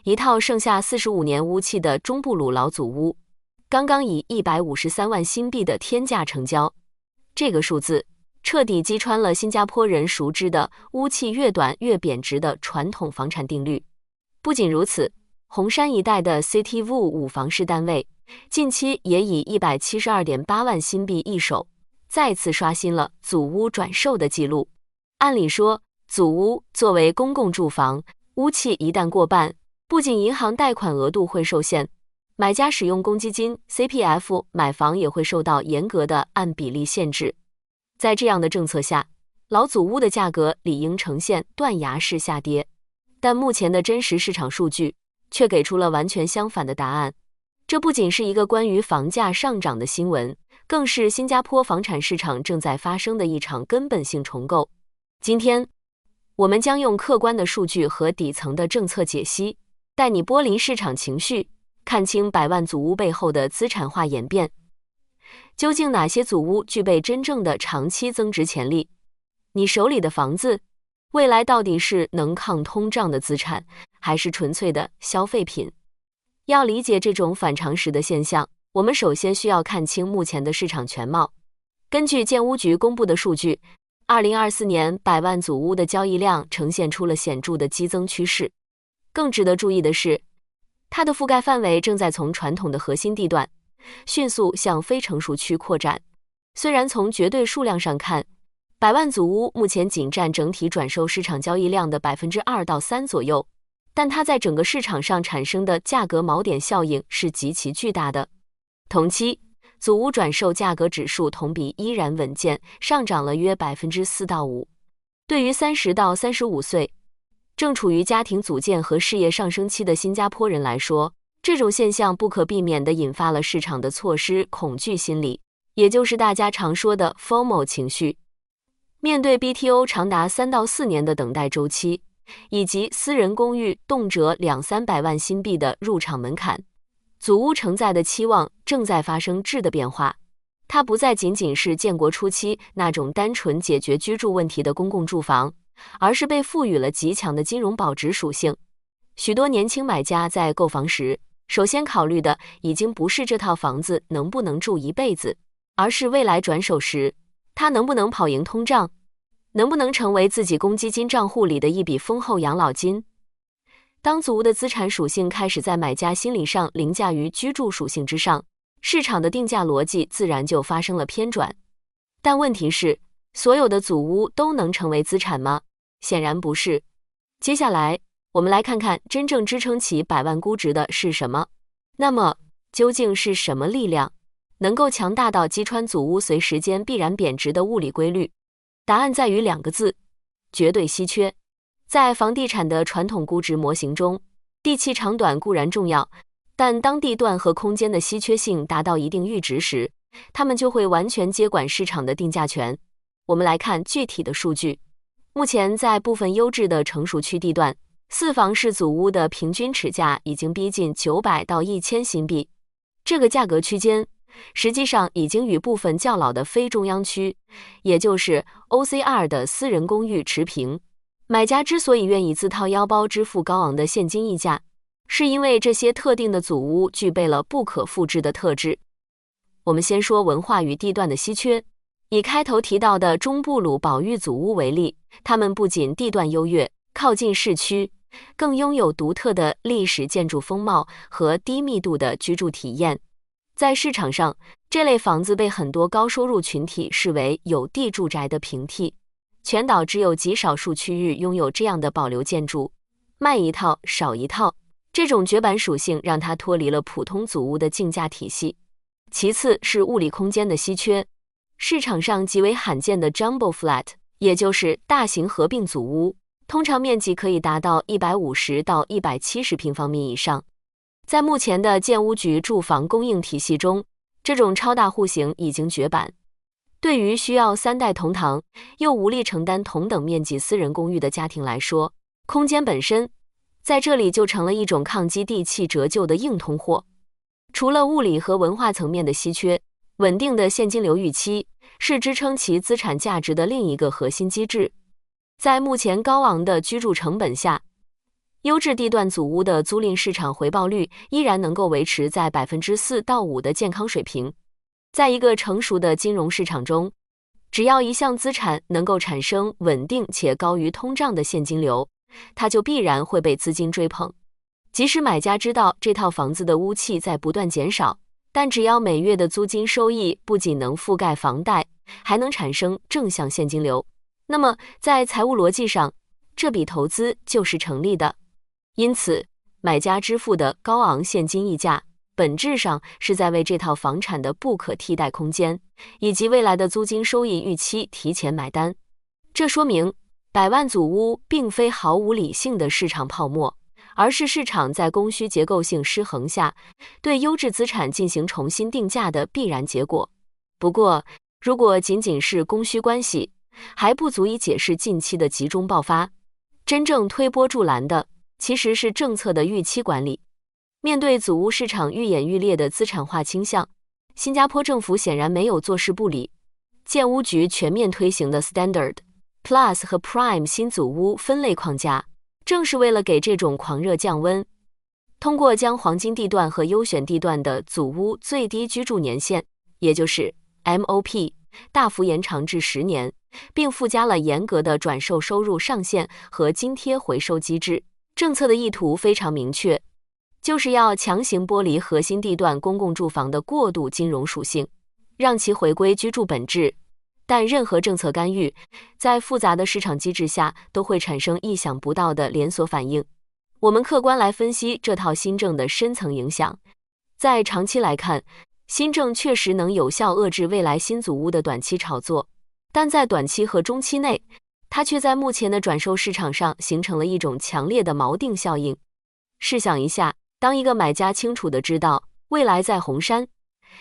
一套剩下45年屋契的中布鲁老祖屋，刚刚以153万新币的天价成交。这个数字彻底击穿了新加坡人熟知的屋契越短越贬值的传统房产定律。不仅如此，红山一带的 City View 5房式单位近期也以172.8万新币一手，再次刷新了祖屋转售的记录。按理说，祖屋作为公共住房，屋契一旦过半，不仅银行贷款额度会受限，买家使用公积金 CPF 买房也会受到严格的按比例限制。在这样的政策下，老祖屋的价格理应呈现断崖式下跌，但目前的真实市场数据却给出了完全相反的答案。这不仅是一个关于房价上涨的新闻，更是新加坡房产市场正在发生的一场根本性重构。今天，我们将用客观的数据和底层的政策解析，带你剥离市场情绪，看清百万祖屋背后的资产化演变。究竟哪些祖屋具备真正的长期增值潜力？你手里的房子，未来到底是能抗通胀的资产，还是纯粹的消费品？要理解这种反常识的现象，我们首先需要看清目前的市场全貌。根据建屋局公布的数据，2024年百万祖屋的交易量呈现出了显著的激增趋势。更值得注意的是，它的覆盖范围正在从传统的核心地段迅速向非成熟区扩展。虽然从绝对数量上看，百万祖屋目前仅占整体转售市场交易量的2%到3%左右，但它在整个市场上产生的价格锚点效应是极其巨大的。同期，祖屋转售价格指数同比依然稳健，上涨了约4%到5%。对于30到35岁，正处于家庭组建和事业上升期的新加坡人来说，这种现象不可避免地引发了市场的错失恐惧心理，也就是大家常说的 FOMO 情绪。面对 BTO 长达3到4年的等待周期，以及私人公寓动辄200-300万新币的入场门槛，祖屋承载的期望正在发生质的变化。它不再仅仅是建国初期那种单纯解决居住问题的公共住房，而是被赋予了极强的金融保值属性。许多年轻买家在购房时，首先考虑的已经不是这套房子能不能住一辈子，而是未来转手时，它能不能跑赢通胀，能不能成为自己公积金账户里的一笔丰厚养老金。当祖屋的资产属性开始在买家心理上凌驾于居住属性之上，市场的定价逻辑自然就发生了偏转。但问题是，所有的祖屋都能成为资产吗？显然不是。接下来，我们来看看真正支撑起百万估值的是什么。那么，究竟是什么力量能够强大到击穿祖屋随时间必然贬值的物理规律？答案在于2个字：绝对稀缺。在房地产的传统估值模型中，地契长短固然重要，但当地段和空间的稀缺性达到一定阈值时，它们就会完全接管市场的定价权。我们来看具体的数据。目前在部分优质的成熟区地段，4房式祖屋的平均尺价已经逼近900到1000新币。这个价格区间实际上已经与部分较老的非中央区，也就是 OCR 的私人公寓持平。买家之所以愿意自掏腰包支付高昂的现金溢价，是因为这些特定的祖屋具备了不可复制的特质。我们先说文化与地段的稀缺。以开头提到的中布鲁保育祖屋为例，它们不仅地段优越，靠近市区，更拥有独特的历史建筑风貌和低密度的居住体验。在市场上，这类房子被很多高收入群体视为有地住宅的平替。全岛只有极少数区域拥有这样的保留建筑，卖一套少一套，这种绝版属性让它脱离了普通祖屋的竞价体系。其次是物理空间的稀缺，市场上极为罕见的 Jumbo Flat， 也就是大型合并祖屋，通常面积可以达到150到170平方米以上。在目前的建屋局住房供应体系中，这种超大户型已经绝版。对于需要3代同堂又无力承担同等面积私人公寓的家庭来说，空间本身在这里就成了一种抗击地契折旧的硬通货。除了物理和文化层面的稀缺，稳定的现金流预期是支撑其资产价值的另一个核心机制。在目前高昂的居住成本下，优质地段祖屋的租赁市场回报率依然能够维持在4%到5%的健康水平。在一个成熟的金融市场中，只要一项资产能够产生稳定且高于通胀的现金流，它就必然会被资金追捧。即使买家知道这套房子的屋气在不断减少，但只要每月的租金收益不仅能覆盖房贷，还能产生正向现金流，那么在财务逻辑上，这笔投资就是成立的。因此，买家支付的高昂现金溢价，本质上是在为这套房产的不可替代空间以及未来的租金收益预期提前买单。这说明百万祖屋并非毫无理性的市场泡沫，而是市场在供需结构性失衡下对优质资产进行重新定价的必然结果。不过，如果仅仅是供需关系，还不足以解释近期的集中爆发。真正推波助澜的其实是政策的预期管理。面对祖屋市场愈演愈烈的资产化倾向，新加坡政府显然没有坐视不理。建屋局全面推行的 Standard、Plus 和 Prime 新祖屋分类框架，正是为了给这种狂热降温。通过将黄金地段和优选地段的祖屋最低居住年限，也就是 MOP， 大幅延长至10年，并附加了严格的转售收入上限和津贴回收机制。政策的意图非常明确，就是要强行剥离核心地段公共住房的过度金融属性，让其回归居住本质。但任何政策干预，在复杂的市场机制下都会产生意想不到的连锁反应。我们客观来分析这套新政的深层影响。在长期来看，新政确实能有效遏制未来新祖屋的短期炒作，但在短期和中期内，它却在目前的转售市场上形成了一种强烈的锚定效应。试想一下，当一个买家清楚地知道未来在红山、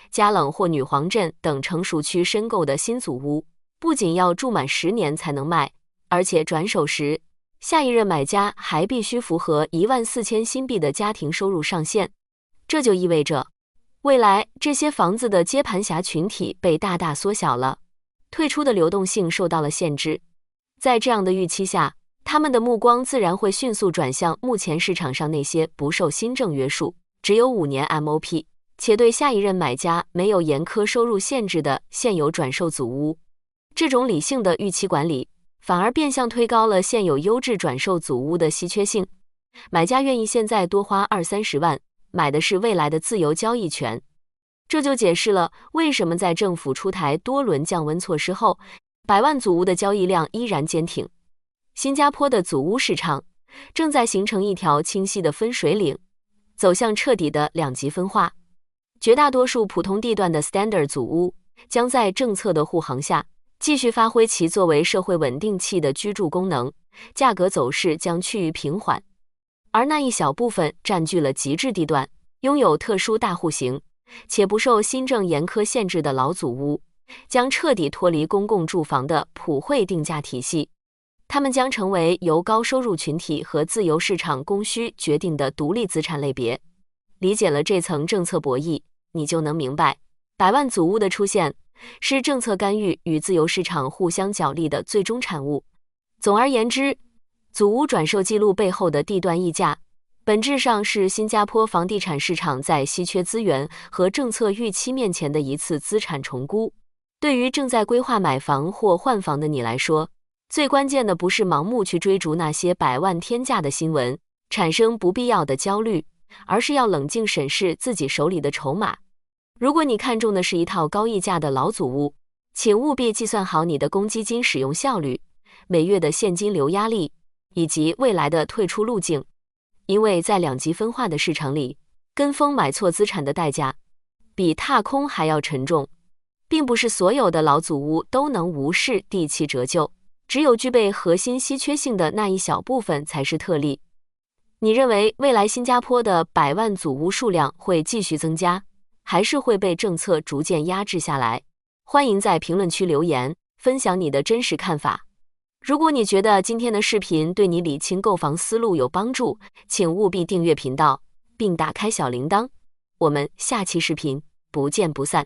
嘉冷或女皇镇等成熟区申购的新祖屋，不仅要住满10年才能卖，而且转手时，下一任买家还必须符合14000新币的家庭收入上限。这就意味着，未来这些房子的接盘侠群体被大大缩小了，退出的流动性受到了限制。在这样的预期下，他们的目光自然会迅速转向目前市场上那些不受新政约束、只有5年 MOP， 且对下一任买家没有严苛收入限制的现有转售祖屋。这种理性的预期管理，反而变相推高了现有优质转售祖屋的稀缺性。买家愿意现在多花20-30万，买的是未来的自由交易权。这就解释了为什么在政府出台多轮降温措施后，百万祖屋的交易量依然坚挺。新加坡的祖屋市场正在形成一条清晰的分水岭，走向彻底的两极分化。绝大多数普通地段的 Standard 祖屋将在政策的护航下继续发挥其作为社会稳定器的居住功能，价格走势将趋于平缓。而那一小部分占据了极致地段，拥有特殊大户型且不受新政严苛限制的老祖屋，将彻底脱离公共住房的普惠定价体系。它们将成为由高收入群体和自由市场供需决定的独立资产类别。理解了这层政策博弈，你就能明白，百万祖屋的出现是政策干预与自由市场互相角力的最终产物。总而言之，祖屋转售记录背后的地段溢价，本质上是新加坡房地产市场在稀缺资源和政策预期面前的一次资产重估。对于正在规划买房或换房的你来说，最关键的不是盲目去追逐那些百万天价的新闻，产生不必要的焦虑，而是要冷静审视自己手里的筹码。如果你看中的是一套高溢价的老祖屋，请务必计算好你的公积金使用效率、每月的现金流压力以及未来的退出路径。因为在两极分化的市场里，跟风买错资产的代价比踏空还要沉重。并不是所有的老祖屋都能无视地契折旧，只有具备核心稀缺性的那一小部分才是特例。你认为未来新加坡的百万祖屋数量会继续增加，还是会被政策逐渐压制下来？欢迎在评论区留言，分享你的真实看法。如果你觉得今天的视频对你理清购房思路有帮助，请务必订阅频道，并打开小铃铛。我们下期视频不见不散。